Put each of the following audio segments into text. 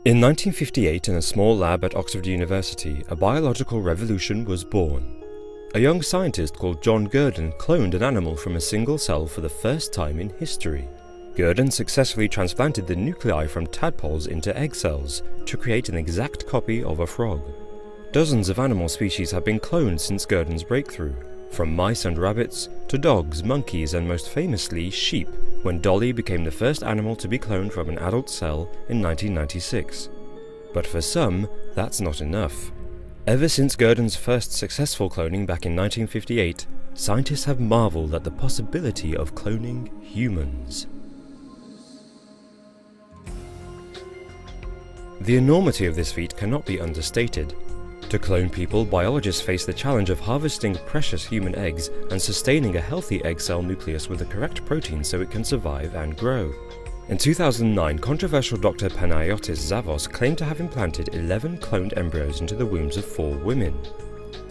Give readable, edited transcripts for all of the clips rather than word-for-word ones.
In 1958, in a small lab at Oxford University, a biological revolution was born. A young scientist called John Gurdon cloned an animal from a single cell for the first time in history. Gurdon successfully transplanted the nuclei from tadpoles into egg cells to create an exact copy of a frog. Dozens of animal species have been cloned since Gurdon's breakthrough, from mice and rabbits to dogs, monkeys, and most famously sheep, when Dolly became the first animal to be cloned from an adult cell in 1996. But for some, that's not enough. Ever since Gurdon's first successful cloning back in 1958, scientists have marveled at the possibility of cloning humans. The enormity of this feat cannot be understated. To clone people, biologists face the challenge of harvesting precious human eggs and sustaining a healthy egg cell nucleus with the correct protein so it can survive and grow. In 2009, controversial Dr. Panayotis Zavos claimed to have implanted 11 cloned embryos into the wombs of 4 women.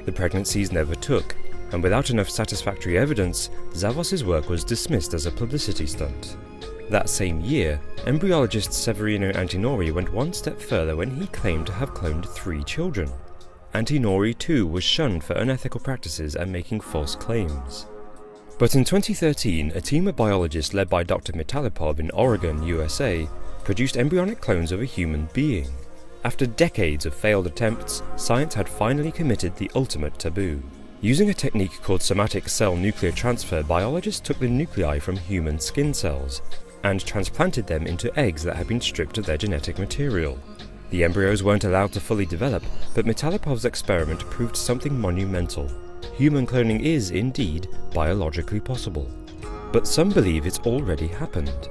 The pregnancies never took, and without enough satisfactory evidence, Zavos' work was dismissed as a publicity stunt. That same year, embryologist Severino Antinori went one step further when he claimed to have cloned 3 children. Antinori too was shunned for unethical practices and making false claims. But in 2013, a team of biologists led by Dr. Mitalipov in Oregon, USA, produced embryonic clones of a human being. After decades of failed attempts, science had finally committed the ultimate taboo. Using a technique called somatic cell nuclear transfer, biologists took the nuclei from human skin cells and transplanted them into eggs that had been stripped of their genetic material. The embryos weren't allowed to fully develop, but Mitalipov's experiment proved something monumental. Human cloning is, indeed, biologically possible. But some believe it's already happened.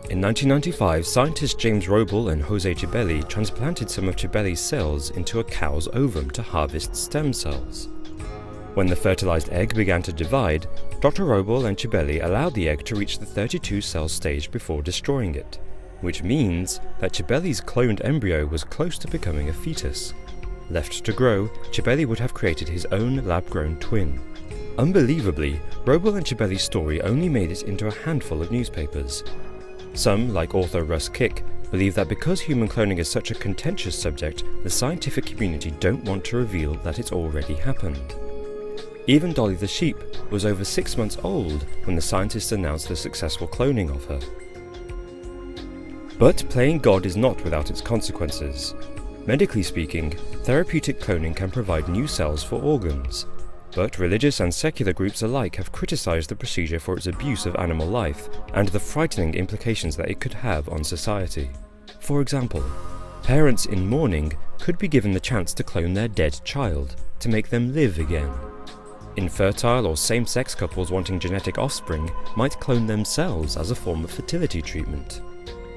In 1995, scientists James Roble and Jose Chibelli transplanted some of Chibelli's cells into a cow's ovum to harvest stem cells. When the fertilized egg began to divide, Dr. Roble and Chibelli allowed the egg to reach the 32-cell stage before destroying it, which means that Chibelli's cloned embryo was close to becoming a fetus. Left to grow, Chibelli would have created his own lab-grown twin. Unbelievably, Roble and Chibelli's story only made it into a handful of newspapers. Some, like author Russ Kick, believe that because human cloning is such a contentious subject, the scientific community don't want to reveal that it's already happened. Even Dolly the sheep was over 6 months old when the scientists announced the successful cloning of her. But playing God is not without its consequences. Medically speaking, therapeutic cloning can provide new cells for organs, but religious and secular groups alike have criticized the procedure for its abuse of animal life and the frightening implications that it could have on society. For example, parents in mourning could be given the chance to clone their dead child to make them live again. Infertile or same-sex couples wanting genetic offspring might clone themselves as a form of fertility treatment.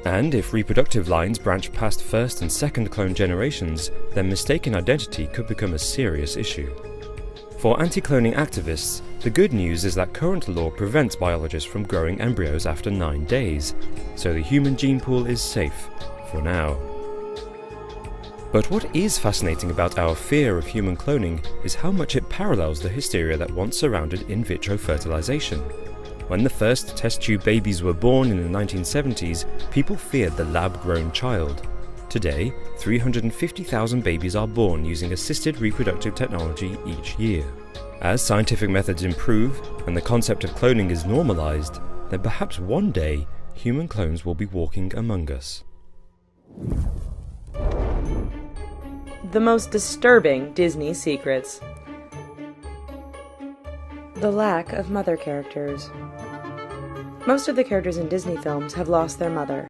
And if reproductive lines branch past first and second clone generations, then mistaken identity could become a serious issue. For anti-cloning activists, the good news is that current law prevents biologists from growing embryos after 9 days, so the human gene pool is safe, for now. But what is fascinating about our fear of human cloning is how much it parallels the hysteria that once surrounded in vitro fertilization. When the first test tube babies were born in the 1970s, people feared the lab-grown child. Today, 350,000 babies are born using assisted reproductive technology each year. As scientific methods improve and the concept of cloning is normalized, then perhaps one day, human clones will be walking among us. The most disturbing Disney secrets. The lack of mother characters. Most of the characters in Disney films have lost their mother.